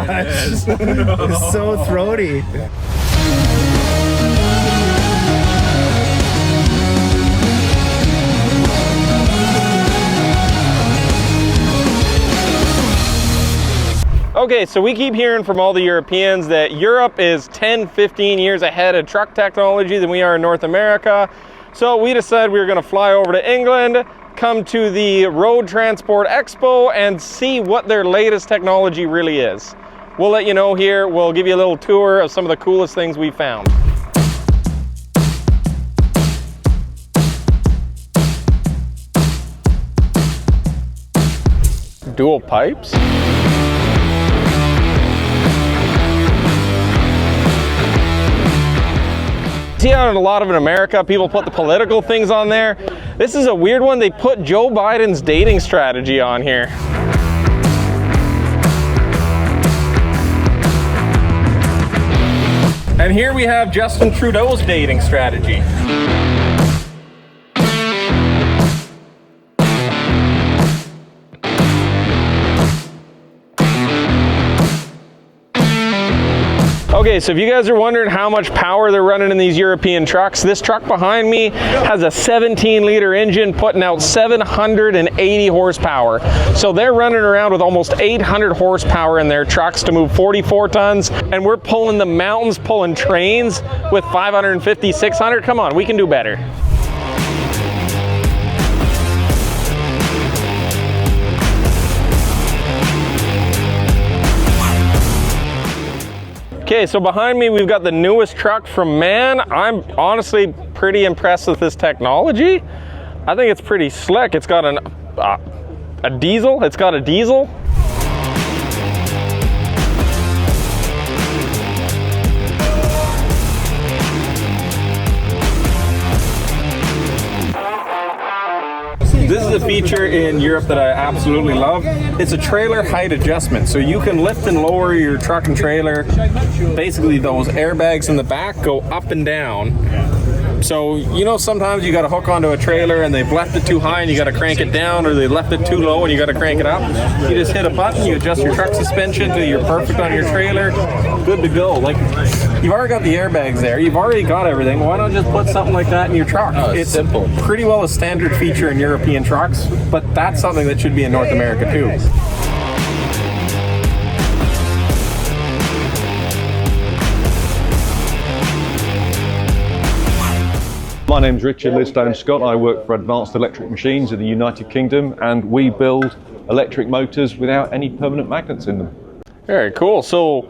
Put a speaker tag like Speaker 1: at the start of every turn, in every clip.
Speaker 1: gosh. It's so throaty.
Speaker 2: Okay, so we keep hearing from all the Europeans that Europe is 10, 15 years ahead of truck technology than we are in North America. So we decided we were going to fly over to England, come to the Road Transport Expo, and see what their latest technology really is. We'll let you know here. We'll give you a little tour of some of the coolest things we found. Dual pipes. See how a lot of in America, people put the political things on there. This is a weird one. They put Joe Biden's dating strategy on here. And here we have Justin Trudeau's dating strategy. Okay, so if you guys are wondering how much power they're running in these European trucks, this truck behind me has a 17-liter engine putting out 780 horsepower. So they're running around with almost 800 horsepower in their trucks to move 44 tons, and we're pulling the mountains, pulling trains with 550, 600. Come on, we can do better. Okay, so behind me we've got the newest truck from MAN. I'm honestly pretty impressed with this technology. I think it's pretty slick. It's got a diesel. It's got a diesel. This is a feature in Europe that I absolutely love. It's a trailer height adjustment. So you can lift and lower your truck and trailer. Basically those airbags in the back go up and down. So, you know, sometimes you got to hook onto a trailer and they've left it too high and you got to crank it down, or they left it too low and you got to crank it up. You just hit a button, you adjust your truck suspension till you're perfect on your trailer. Good to go. Like, you've already got the airbags there. You've already got everything. Why not just put something like that in your truck? It's simple. Pretty well a standard feature in European trucks, but that's something that should be in North America too.
Speaker 3: My name's Richard Lidstone-Scott. I work for Advanced Electric Machines in the United Kingdom, and we build electric motors without any permanent magnets in them.
Speaker 2: Very cool. So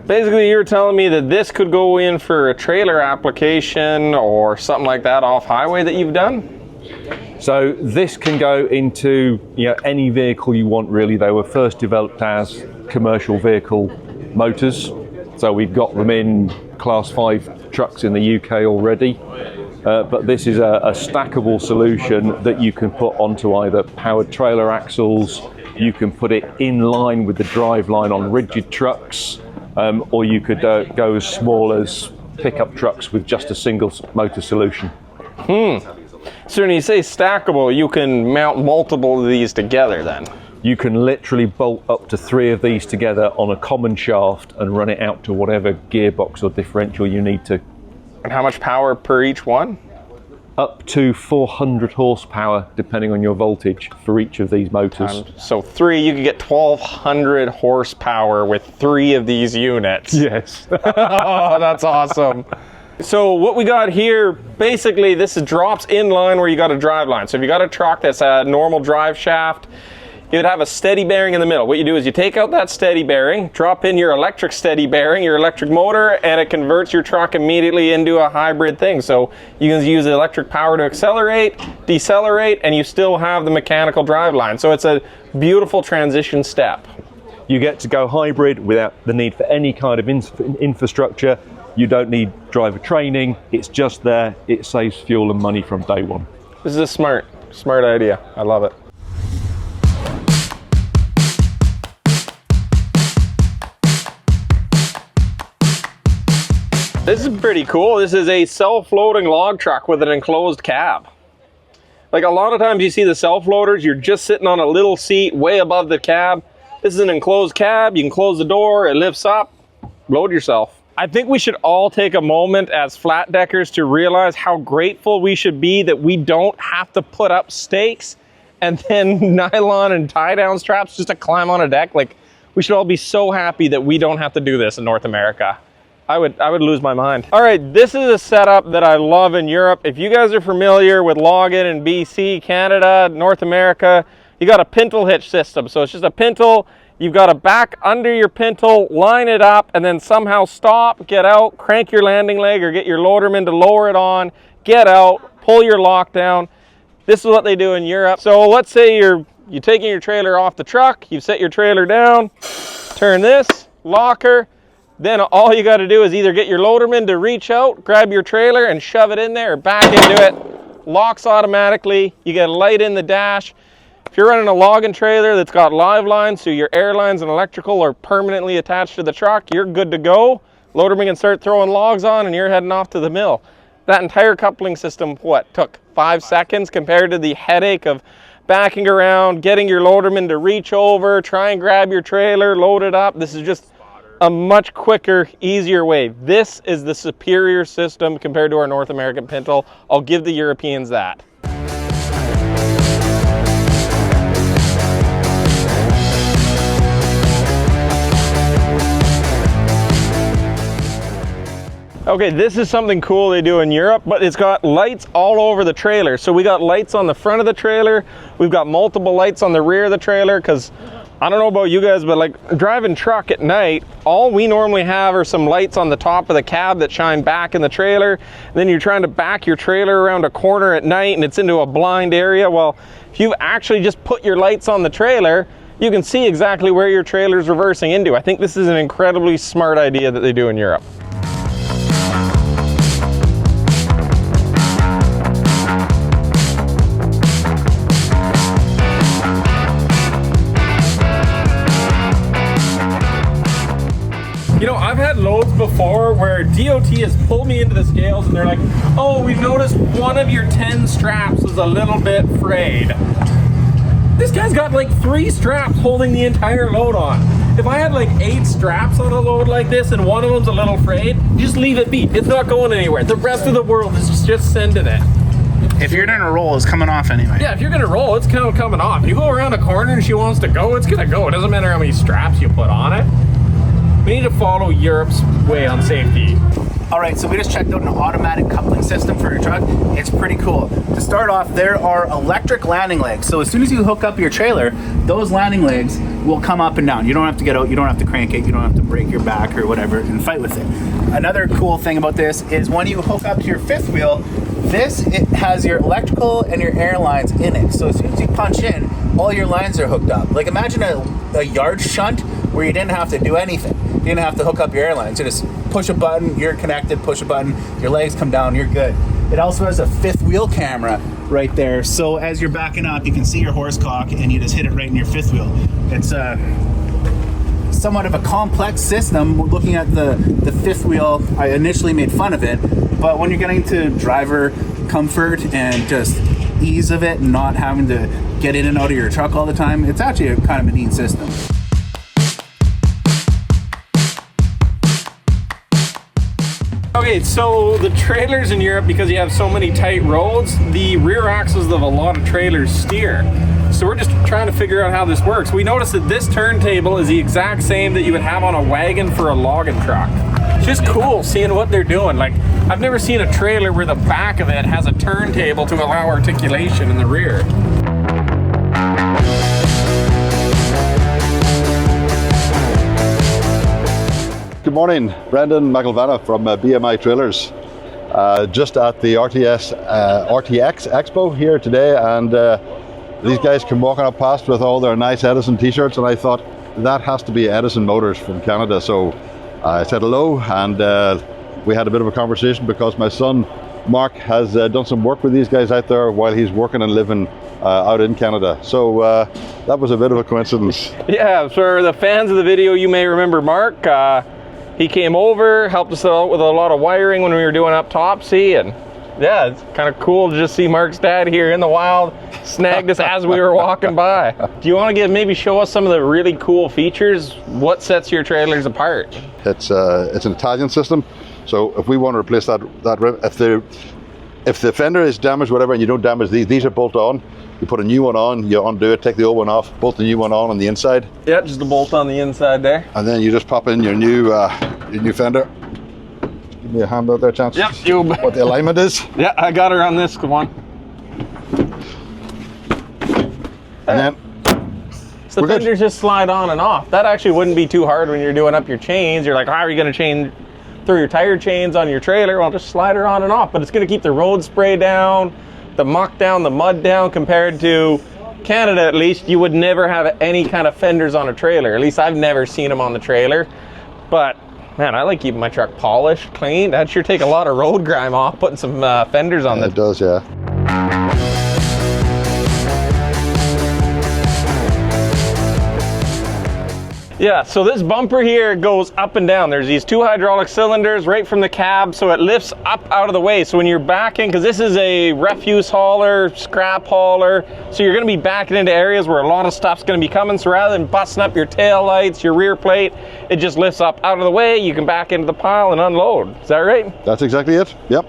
Speaker 2: basically you're telling me that this could go in for a trailer application or something like that off highway that you've done?
Speaker 3: So this can go into any vehicle you want, really. They were first developed as commercial vehicle motors. So we've got them in Class 5 trucks in the UK already. But this is a stackable solution that you can put onto either powered trailer axles, you can put it in line with the driveline on rigid trucks, or you could go as small as pickup trucks with just a single motor solution.
Speaker 2: So when you say stackable, you can mount multiple of these together then?
Speaker 3: You can literally bolt up to 3 of these together on a common shaft and run it out to whatever gearbox or differential you need to.
Speaker 2: And how much power per each one?
Speaker 3: Up to 400 horsepower, depending on your voltage, for each of these motors.
Speaker 2: So 3, you could get 1,200 horsepower with 3 of these units.
Speaker 3: Yes.
Speaker 2: Oh, that's awesome. So what we got here, basically this drops in line where you got a drive line. So if you got a truck that's a normal drive shaft, you'd have a steady bearing in the middle. What you do is you take out that steady bearing, drop in your electric steady bearing, your electric motor, and it converts your truck immediately into a hybrid thing. So you can use the electric power to accelerate, decelerate, and you still have the mechanical drive line. So it's a beautiful transition step.
Speaker 3: You get to go hybrid without the need for any kind of infrastructure. You don't need driver training. It's just there. It saves fuel and money from day one.
Speaker 2: This is a smart idea. I love it. This is pretty cool. This is a self-loading log truck with an enclosed cab. Like a lot of times you see the self-loaders, you're just sitting on a little seat way above the cab. This is an enclosed cab. You can close the door, it lifts up, load yourself. I think we should all take a moment as flat deckers to realize how grateful we should be that we don't have to put up stakes and then nylon and tie down straps just to climb on a deck. Like, we should all be so happy that we don't have to do this in North America. I would lose my mind. All right, this is a setup that I love in Europe. If you guys are familiar with Logan in BC, Canada, North America, you got a pintle hitch system. So it's just a pintle. You've got to back under your pintle, line it up, and then somehow stop, get out, crank your landing leg or get your loaderman to lower it on, get out, pull your lock down. This is what they do in Europe. So let's say you're taking your trailer off the truck, you've set your trailer down, turn this, locker, then all you got to do is either get your loaderman to reach out, grab your trailer and shove it in there or back into it. Locks automatically. You get a light in the dash. If you're running a logging trailer that's got live lines, so your air lines and electrical are permanently attached to the truck, you're good to go. Loaderman can start throwing logs on and you're heading off to the mill. That entire coupling system, what, took 5 seconds compared to the headache of backing around, getting your loaderman to reach over, try and grab your trailer, load it up. This is just a much quicker, easier way. This is the superior system compared to our North American pintle. I'll give the Europeans that. Okay, this is something cool they do in Europe, but it's got lights all over the trailer. So we got lights on the front of the trailer. We've got multiple lights on the rear of the trailer because I don't know about you guys, but like driving truck at night, all we normally have are some lights on the top of the cab that shine back in the trailer. And then you're trying to back your trailer around a corner at night and it's into a blind area. Well, if you actually just put your lights on the trailer, you can see exactly where your trailer's reversing into. I think this is an incredibly smart idea that they do in Europe. You know, I've had loads before where DOT has pulled me into the scales and they're like, oh, we've noticed one of your 10 straps is a little bit frayed. This guy's got like 3 straps holding the entire load on. If I had like 8 straps on a load like this and one of them's a little frayed, just leave it be. It's not going anywhere. The rest of the world is just sending it.
Speaker 1: If you're gonna roll, it's coming off anyway.
Speaker 2: Yeah, if you're gonna roll, it's kind of coming off. You go around a corner and she wants to go, it's gonna go. It doesn't matter how many straps you put on it. We need to follow Europe's way on safety.
Speaker 1: All right, so we just checked out an automatic coupling system for your truck. It's pretty cool. To start off, there are electric landing legs. So as soon as you hook up your trailer, those landing legs will come up and down. You don't have to get out, you don't have to crank it, you don't have to break your back or whatever and fight with it. Another cool thing about this is when you hook up to your 5th wheel, it has your electrical and your air lines in it. So as soon as you punch in, all your lines are hooked up. Like imagine a yard shunt where you didn't have to do anything. You didn't have to hook up your air lines. You just push a button, you're connected, push a button, your legs come down, you're good. It also has a 5th wheel camera right there. So as you're backing up, you can see your horse cock and you just hit it right in your 5th wheel. It's somewhat of a complex system. Looking at the 5th wheel, I initially made fun of it, but when you're getting to driver comfort and just ease of it and not having to get in and out of your truck all the time, it's actually a kind of a neat system.
Speaker 2: Okay, so the trailers in Europe, because you have so many tight roads, the rear axles of a lot of trailers steer. So we're just trying to figure out how this works. We noticed that this turntable is the exact same that you would have on a wagon for a logging truck. It's just cool seeing what they're doing. Like, I've never seen a trailer where the back of it has a turntable to allow articulation in the rear.
Speaker 4: Good morning, Brendan McElvanna from BMI Trailers. Just at the RTX Expo here today, and these guys come walking up past with all their nice Edison t-shirts, and I thought that has to be Edison Motors from Canada. So I said hello, and we had a bit of a conversation because my son Mark has done some work with these guys out there while he's working and living out in Canada. So that was a bit of a coincidence.
Speaker 2: Yeah, for the fans of the video, you may remember Mark. He came over, helped us out with a lot of wiring when we were doing Uptopsy, and Yeah, it's kind of cool to just see Mark's dad here in the wild, snagged us as we were walking by. Do you want to maybe show us some of the really cool features? What sets your trailers apart?
Speaker 4: It's an Italian system, so if we want to replace that rim, if the fender is damaged, whatever, and you don't damage these are bolt on. You put a new one on, you undo it, take the old one off, bolt the new one on the inside.
Speaker 2: Yeah, just a bolt on the inside there.
Speaker 4: And then you just pop in your new fender. Give me a hand out there, Chance.
Speaker 2: Yep, you.
Speaker 4: What the alignment is.
Speaker 2: Yeah, I got her on this one.
Speaker 4: And then
Speaker 2: so the fenders just slide on and off. That actually wouldn't be too hard when you're doing up your chains. You're like, how are you going to throw your tire chains on your trailer? Well, just slide her on and off. But it's going to keep the road spray down, the muck down, the mud down. Compared to Canada, at least, you would never have any kind of fenders on a trailer. At least I've never seen them on the trailer. But man, I like keeping my truck polished, clean. That'd sure take a lot of road grime off, putting some fenders on
Speaker 4: it does, yeah.
Speaker 2: Yeah, so this bumper here goes up and down. There's these 2 hydraulic cylinders right from the cab, so it lifts up out of the way. So when you're backing, because this is a refuse hauler, scrap hauler, so you're gonna be backing into areas where a lot of stuff's gonna be coming. So rather than busting up your tail lights, your rear plate, it just lifts up out of the way. You can back into the pile and unload. Is that right?
Speaker 4: That's exactly it. Yep.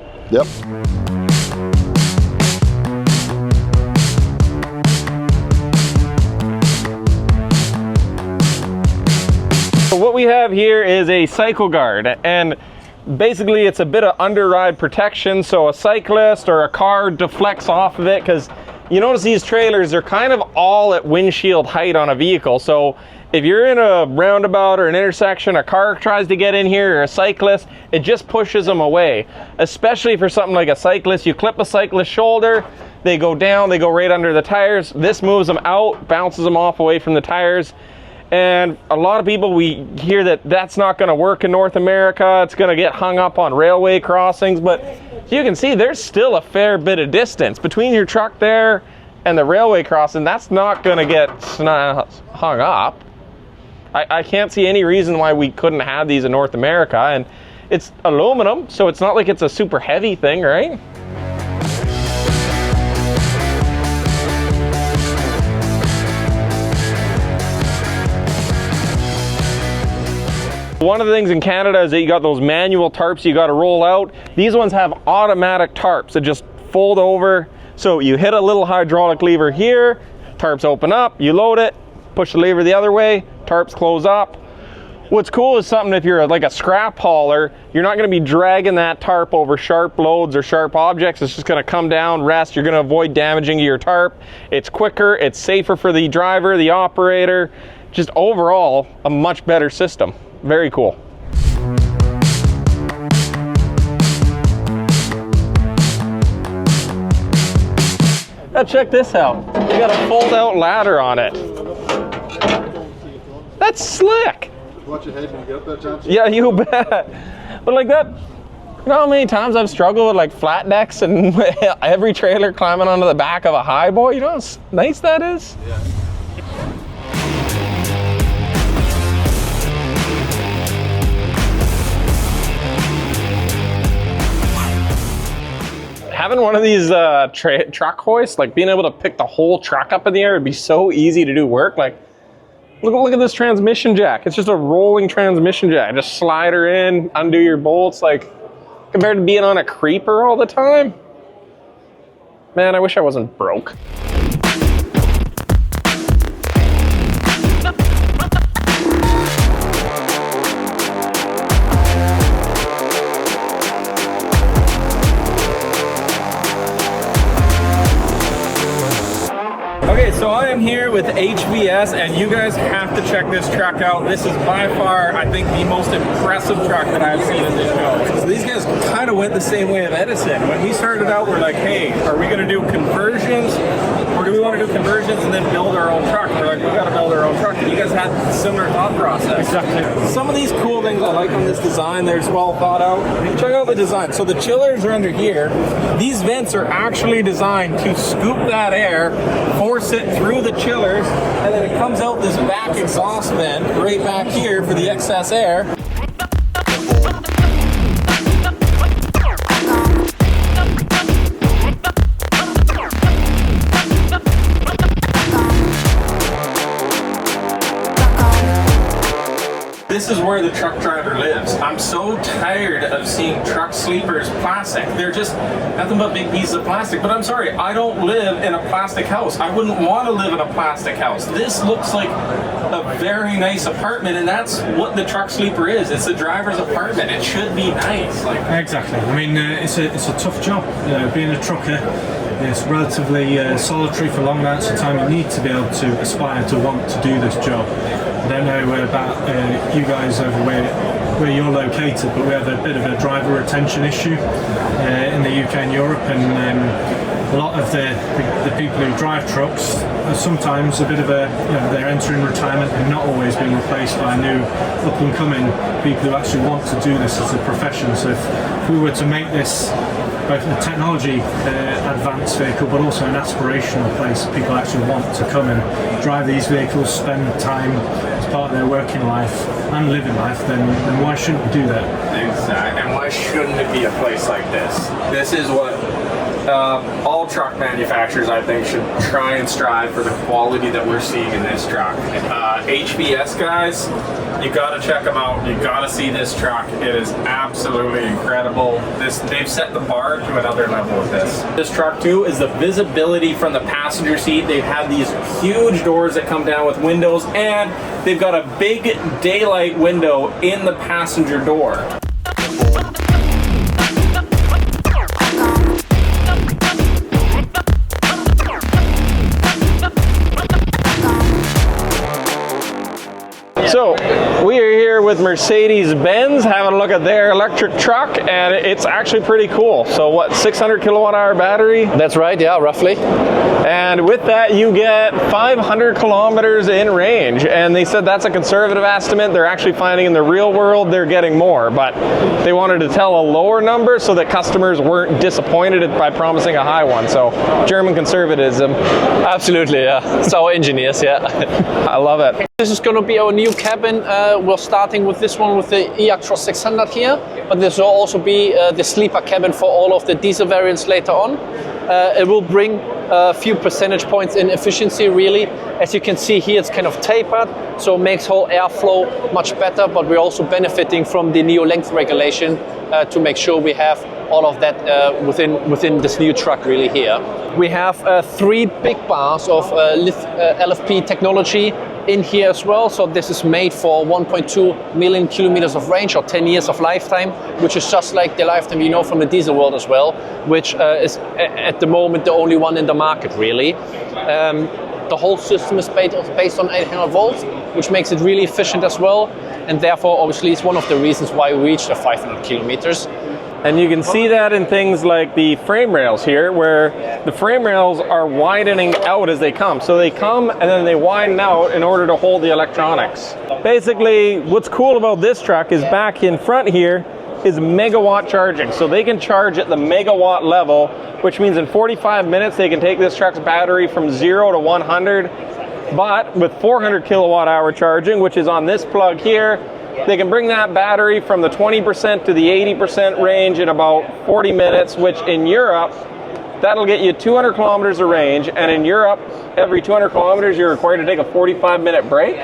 Speaker 2: So what we have here is a cycle guard, and basically it's a bit of underride protection, so a cyclist or a car deflects off of it, because you notice these trailers are kind of all at windshield height on a vehicle. So if you're in a roundabout or an intersection, a car tries to get in here, or a cyclist, it just pushes them away. Especially for something like a cyclist, you clip a cyclist's shoulder, they go down, they go right under the tires. This moves them out, bounces them off away from the tires. And a lot of people, we hear that that's not going to work in North America. It's going to get hung up on railway crossings. But you can see there's still a fair bit of distance between your truck there and the railway crossing. That's not going to get hung up. I can't see any reason why we couldn't have these in North America. And it's aluminum, so it's not like it's a super heavy thing, right? One of the things in Canada is that you got those manual tarps you got to roll out. These ones have automatic tarps that just fold over. So you hit a little hydraulic lever here, tarps open up, you load it, push the lever the other way, tarps close up. What's cool is something, if you're like a scrap hauler, you're not going to be dragging that tarp over sharp loads or sharp objects. It's just going to come down, rest. You're going to avoid damaging your tarp. It's quicker, it's safer for the driver, the operator. Just overall, a much better system. Very cool. Now check this out. You got a fold-out ladder on it. That's slick.
Speaker 4: Watch your head when you get up there, Chance.
Speaker 2: Yeah, you bet. But like that, you know how many times I've struggled with like flat decks and every trailer climbing onto the back of a high boy? You know how nice that is?
Speaker 4: Yeah.
Speaker 2: Having one of these truck hoists, like being able to pick the whole truck up in the air, would be so easy to do work. Like, look at this transmission jack. It's just a rolling transmission jack. Just slide her in, undo your bolts. Like, compared to being on a creeper all the time, man, I wish I wasn't broke. Okay, so I am here with HVS, and you guys have to check this truck out. This is by far, I think, the most impressive truck that I've seen in this show. So these guys kind of went the same way of Edison. When he started out, we're like, hey, are we going to do conversions? Or do we want to do conversions and then build our own truck? We're like, we got to build our own truck. And you guys had a similar thought process. Exactly. Some of these cool things I like on this design, they're well thought out. Check out the design. So the chillers are under here. These vents are actually designed to scoop that air, force it through the chillers, and then it comes out this back exhaust vent right back here for the excess air. this is where the truck driver lives. I'm so tired of seeing truck sleepers plastic. They're just nothing but big pieces of plastic. But I'm sorry, I don't live in a plastic house. I wouldn't want to live in a plastic house. This looks like a very nice apartment, and that's what the truck sleeper is. It's the driver's apartment. It should be nice. Like
Speaker 5: exactly. I mean, it's a tough job. Being a trucker, it's relatively solitary for long amounts of time. You need to be able to aspire to want to do this job. I don't know about you guys over where you're located, but we have a bit of a driver retention issue in the UK and Europe, and a lot of the people who drive trucks are sometimes a bit of a, they're entering retirement and not always being replaced by new up and coming people who actually want to do this as a profession. So if we were to make this both a technology advanced vehicle, but also an aspirational place people actually want to come and drive these vehicles, spend time as part of their working life and living life, then why shouldn't we do that?
Speaker 2: Exactly, and why shouldn't it be a place like this? This is what all truck manufacturers, I think, should try and strive for, the quality that we're seeing in this truck. HVS guys, you gotta check them out. You gotta see this truck. It is absolutely incredible. They've set the bar to another level with this. This truck too is the visibility from the passenger seat. They have these huge doors that come down with windows, and they've got a big daylight window in the passenger door. So we are here with Mercedes-Benz having a look at their electric truck, and it's actually pretty cool. So what, 600 kilowatt hour battery?
Speaker 6: That's right, yeah, roughly.
Speaker 2: And with that you get 500 kilometers in range, and they said that's a conservative estimate. They're actually finding in the real world they're getting more, but they wanted to tell a lower number so that customers weren't disappointed by promising a high one. So German conservatism.
Speaker 6: Absolutely, yeah. It's our engineers, yeah.
Speaker 2: I love it.
Speaker 6: This is going to be our new cabin. We're starting with this one with the eActros 600 here, but this will also be the sleeper cabin for all of the diesel variants later on. It will bring a few percentage points in efficiency, really. As you can see here, it's kind of tapered, so it makes whole airflow much better, but we're also benefiting from the neo length regulation to make sure we have all of that within this new truck really here. We have 3 big bars of LFP technology in here as well. So this is made for 1.2 million kilometers of range, or 10 years of lifetime, which is just like the lifetime you know from the diesel world as well, which is at the moment the only one in the market really. The whole system is based on 800 volts, which makes it really efficient as well, and therefore obviously it's one of the reasons why we reached the 500 kilometers.
Speaker 2: And you can see that in things like the frame rails here, where the frame rails are widening out as they come. So they come and then they widen out in order to hold the electronics. Basically, what's cool about this truck is back in front here is megawatt charging. So they can charge at the megawatt level, which means in 45 minutes they can take this truck's battery from 0 to 100. But with 400 kilowatt hour charging, which is on this plug here, they can bring that battery from the 20% to the 80% range in about 40 minutes, which in Europe, that'll get you 200 kilometers of range. And in Europe, every 200 kilometers, you're required to take a 45-minute break.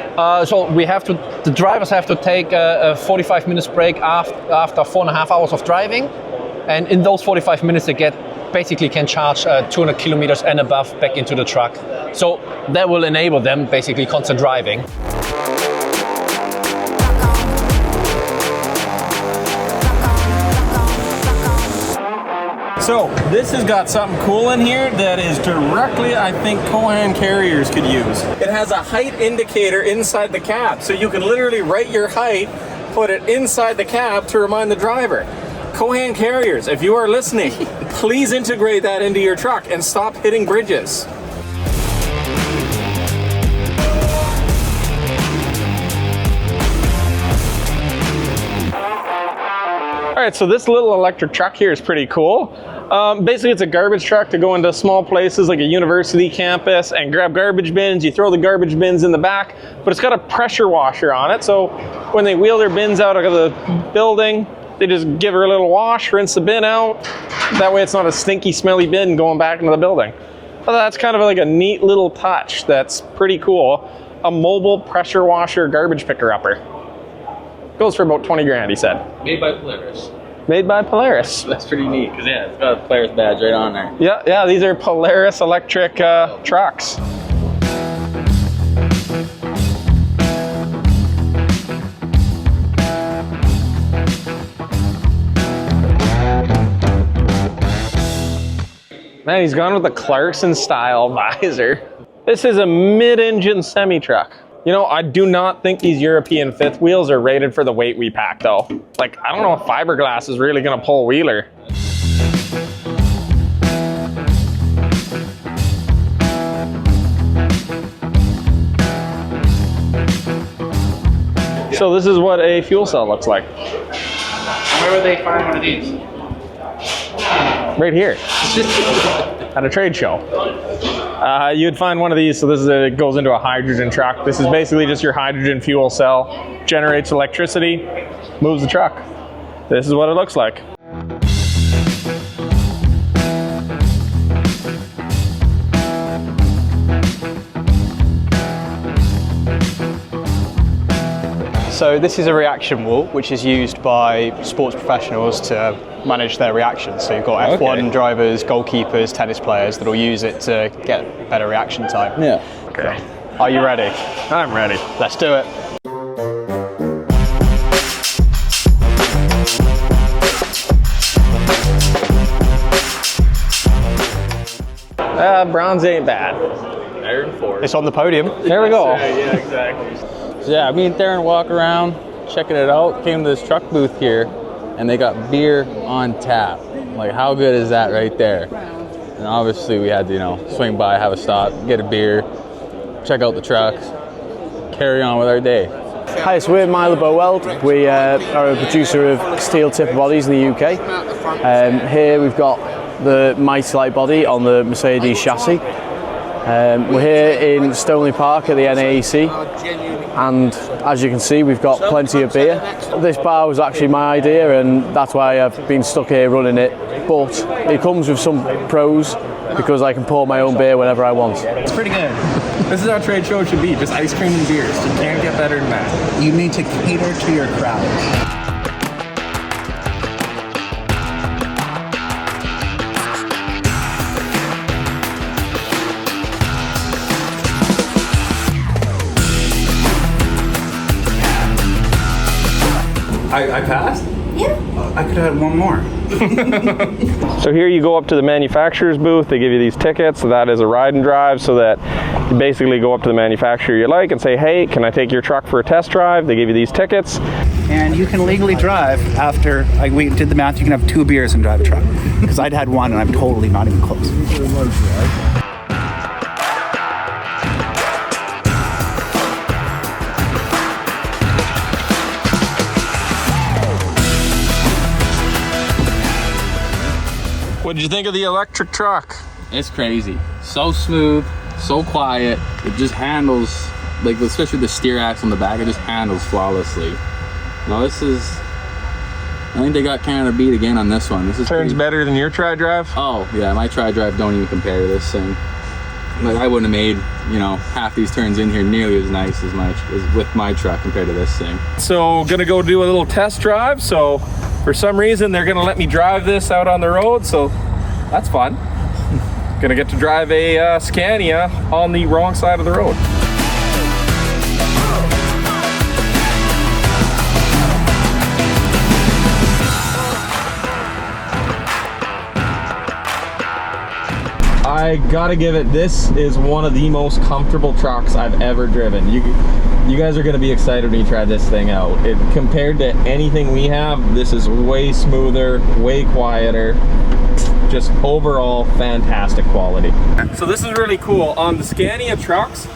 Speaker 6: So the drivers have to take a 45 minutes break after 4.5 hours of driving. And in those 45 minutes, they basically can charge 200 kilometers and above back into the truck. So that will enable them basically constant driving.
Speaker 2: So this has got something cool in here that is directly, I think, Chohan carriers could use. It has a height indicator inside the cab, so you can literally write your height, put it inside the cab to remind the driver. Chohan carriers, if you are listening, please integrate that into your truck and stop hitting bridges. All right, so this little electric truck here is pretty cool. Basically, it's a garbage truck to go into small places like a university campus and grab garbage bins. You throw the garbage bins in the back, but it's got a pressure washer on it. So when they wheel their bins out of the building, they just give her a little wash, rinse the bin out. That way it's not a stinky, smelly bin going back into the building. But that's kind of like a neat little touch that's pretty cool. A mobile pressure washer garbage picker-upper. Goes for about 20 grand, he said.
Speaker 7: Made by Polaris.
Speaker 2: Made by Polaris.
Speaker 7: That's pretty neat, because yeah, it's got a Polaris badge right on there.
Speaker 2: Yeah, these are Polaris electric trucks. Man, he's gone with the Clarkson style visor. This is a mid-engine semi-truck. You know, I do not think these European fifth wheels are rated for the weight we pack though. Like, I don't know if fiberglass is really gonna pull a wheeler. So this is what a fuel cell looks like.
Speaker 1: Where would they find one of these?
Speaker 2: Right here, at a trade show. You'd find one of these, so it goes into a hydrogen truck. This is basically just your hydrogen fuel cell, generates electricity, moves the truck. This is what it looks like.
Speaker 8: So this is a reaction wall which is used by sports professionals to manage their reactions. So you've got F1 drivers, goalkeepers, tennis players that'll use it to get better reaction time.
Speaker 7: Yeah.
Speaker 2: Okay.
Speaker 8: Are you ready?
Speaker 2: I'm ready.
Speaker 8: Let's do it.
Speaker 2: Bronze ain't bad.
Speaker 7: Iron 4.
Speaker 8: It's on the podium.
Speaker 2: There we go.
Speaker 7: Yeah, exactly. So yeah, me and Darren walk around, checking it out, came to this truck booth here, and they got beer on tap. Like, how good is that right there? And obviously we had to, you know, swing by, have a stop, get a beer, check out the trucks, carry on with our day.
Speaker 9: Hi, so we're Meiller Boweld. We are a producer of steel tipper bodies in the UK. Here we've got the Mighty Light body on the Mercedes chassis. We're here in Stoneleigh Park at the NAEC, and as you can see, we've got plenty of beer. This bar was actually my idea, and that's why I've been stuck here running it, but it comes with some pros because I can pour my own beer whenever I want.
Speaker 2: It's pretty good. This is how trade show should be, just ice cream and beers. You can't get better than that.
Speaker 1: You need to cater to your crowd.
Speaker 2: I passed?
Speaker 10: Yeah.
Speaker 1: I could have had one more.
Speaker 2: So here you go up to the manufacturer's booth, they give you these tickets, so that is a ride and drive, so that you basically go up to the manufacturer you like and say, hey, can I take your truck for a test drive? They give you these tickets.
Speaker 1: And you can legally drive after, we did the math, you can have 2 beers and drive a truck. Because I'd had one and I'm totally not even close.
Speaker 2: What did you think of the electric truck?
Speaker 7: It's crazy. So smooth, so quiet. It just handles, like, especially the steer axle on the back, it just handles flawlessly. No, this is, I think they got Canada beat again on this one. This is
Speaker 2: Turns better than your tri-drive?
Speaker 7: Oh yeah, my tri-drive don't even compare to this thing. Like, I wouldn't have made, you know, half these turns in here nearly as nice as with my truck compared to this thing.
Speaker 2: So gonna go do a little test drive. So for some reason they're gonna let me drive this out on the road, so that's fun. Gonna get to drive a Scania on the wrong side of the road. I gotta give it, this is one of the most comfortable trucks I've ever driven. You guys are gonna be excited when you try this thing out. Compared to anything we have, this is way smoother, way quieter. Just overall fantastic quality. So this is really cool. On the Scania trucks,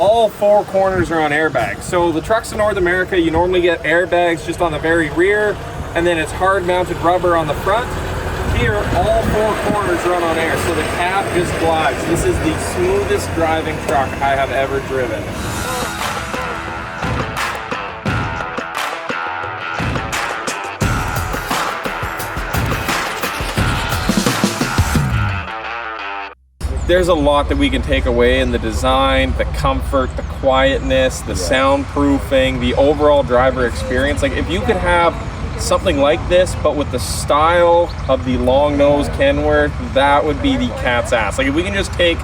Speaker 2: all 4 corners are on airbags. So the trucks in North America, you normally get airbags just on the very rear, and then it's hard mounted rubber on the front. Here, all 4 corners run on air, so the cab just glides. This is the smoothest driving truck I have ever driven. there's a lot that we can take away in the design, the comfort, the quietness, the soundproofing, the overall driver experience. Like if you could have something like this, but with the style of the long nose Kenworth, that would be the cat's ass. Like if we can just take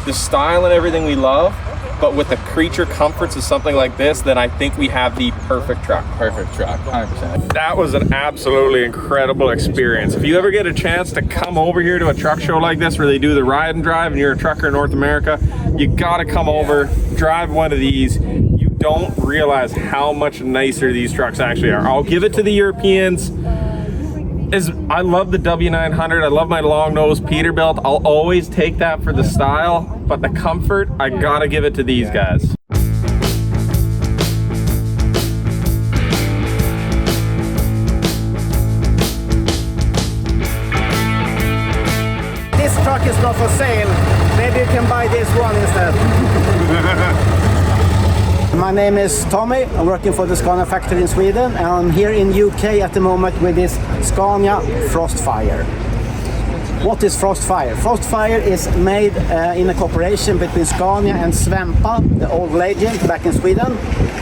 Speaker 2: the style and everything we love, but with the creature comforts of something like this, then I think we have the perfect truck.
Speaker 7: Perfect truck, 100%.
Speaker 2: That was an absolutely incredible experience. If you ever get a chance to come over here to a truck show like this where they do the ride and drive and you're a trucker in North America, you gotta come over, drive one of these. You don't realize how much nicer these trucks actually are. I'll give it to the Europeans. I love the W900, I love my long nose Peterbilt. I'll always take that for the style, but the comfort, I gotta give it to these guys.
Speaker 10: This truck is not for sale. Maybe you can buy this one instead. My name is Tommy. I'm working for the Scania factory in Sweden, and I'm here in UK at the moment with this Scania Frostfire. What is Frostfire? Frostfire is made in a cooperation between Scania and Svempa, the old legend back in Sweden.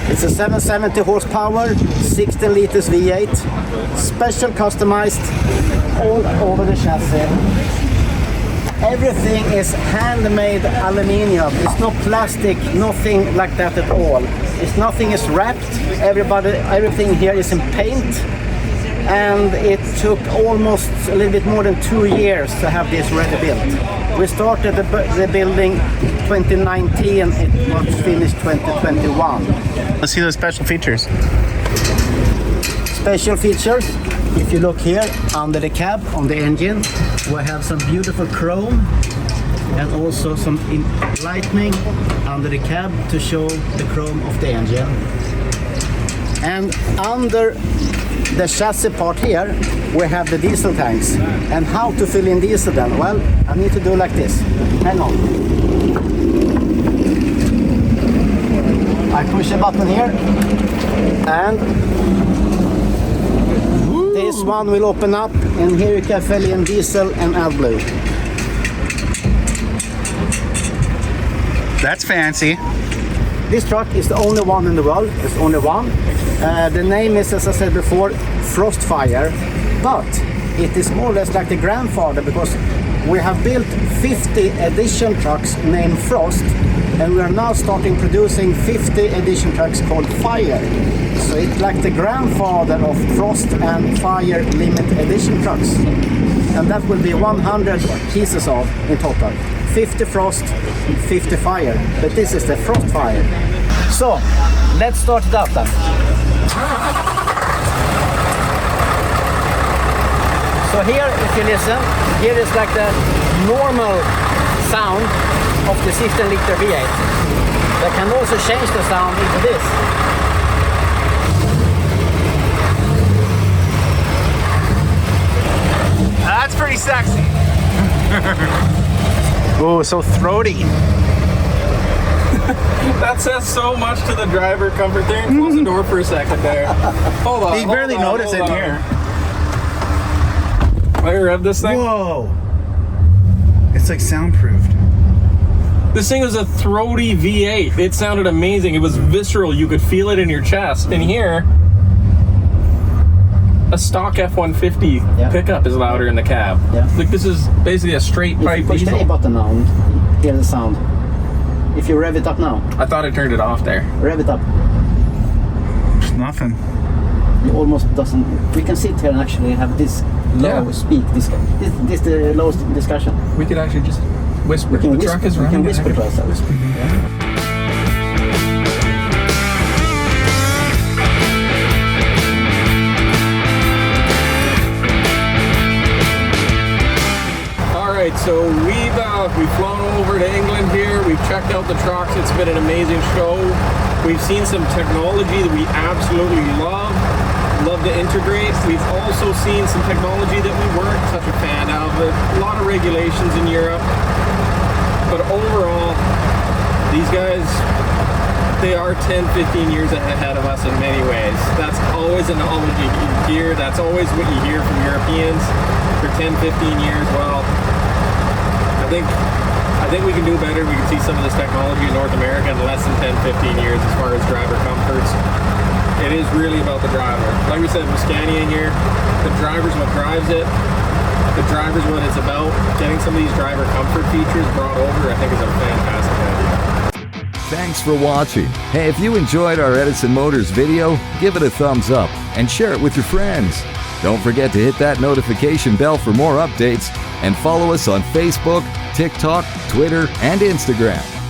Speaker 10: It's a 770 horsepower, 16 liters V8, special customized all over the chassis. Everything is handmade aluminium. It's no plastic, nothing like that at all. Nothing is wrapped. Everything here is in paint. And it took almost a little bit more than 2 years to have this ready built. We started the building 2019. It was finished 2021.
Speaker 1: Let's see those special features.
Speaker 10: Special features. If you look here under the cab on the engine, we have some beautiful chrome and also some lightning under the cab to show the chrome of the engine. And under the chassis part here, we have the diesel tanks. And how to fill in diesel then? Well, I need to do like this. Hang on. I push a button here and this one will open up, and here you can fill in diesel and AdBlue.
Speaker 1: That's fancy.
Speaker 10: This truck is the only one in the world. It's only one. The name is, as I said before, Frostfire, but it is more or less like the grandfather because we have built 50 edition trucks named Frost, and we are now starting producing 50 edition trucks called Fire. So it's like the grandfather of Frost and Fire limited edition trucks. And that will be 100 pieces of in total. 50 Frost, 50 Fire. But this is the Frostfire. So, let's start it up then. So here, if you listen, here is like the normal sound of the 16 liter V8. They can also change the sound into this.
Speaker 1: That's pretty sexy. Oh, so throaty.
Speaker 2: That says so much to the driver comfort there. Close the door for a second there. Hold on.
Speaker 1: You barely notice it here.
Speaker 2: Let me rev this thing.
Speaker 1: Whoa. It's like soundproofed.
Speaker 2: This thing was a throaty V8. It sounded amazing. It was visceral. You could feel it in your chest. And here, a stock F-150 pickup is louder in the cab.
Speaker 10: Yeah.
Speaker 2: Like this is basically a straight pipe
Speaker 10: Push the
Speaker 2: diesel.
Speaker 10: A button now and hear the sound. If you rev it up now.
Speaker 2: I thought I turned it off there.
Speaker 10: Rev it up.
Speaker 1: There's nothing.
Speaker 10: It almost doesn't. We can sit here and actually have this low speak. This the lowest discussion.
Speaker 2: We could actually just whisper. The truck is running.
Speaker 10: We can whisper to ourselves.
Speaker 2: Alright, so we've flown over to England here. We've checked out the trucks. It's been an amazing show. We've seen some technology that we absolutely love to integrate. We've also seen some technology that we weren't such a fan of. A lot of regulations in Europe. But overall, these guys, they are 10, 15 years ahead of us in many ways. That's always an knowledge you hear. That's always what you hear from Europeans for 10, 15 years. Well, I think think we can do better. We can see some of this technology in North America in less than 10, 15 years as far as driver comforts. It is really about the driver. Like we said with Scania here, the driver's what drives it. The driver's what it's about. Getting some of these driver comfort features brought over, I think, is a fantastic idea.
Speaker 11: Thanks for watching. Hey, if you enjoyed our Edison Motors video, give it a thumbs up and share it with your friends. Don't forget to hit that notification bell for more updates and follow us on Facebook, TikTok, Twitter, and Instagram.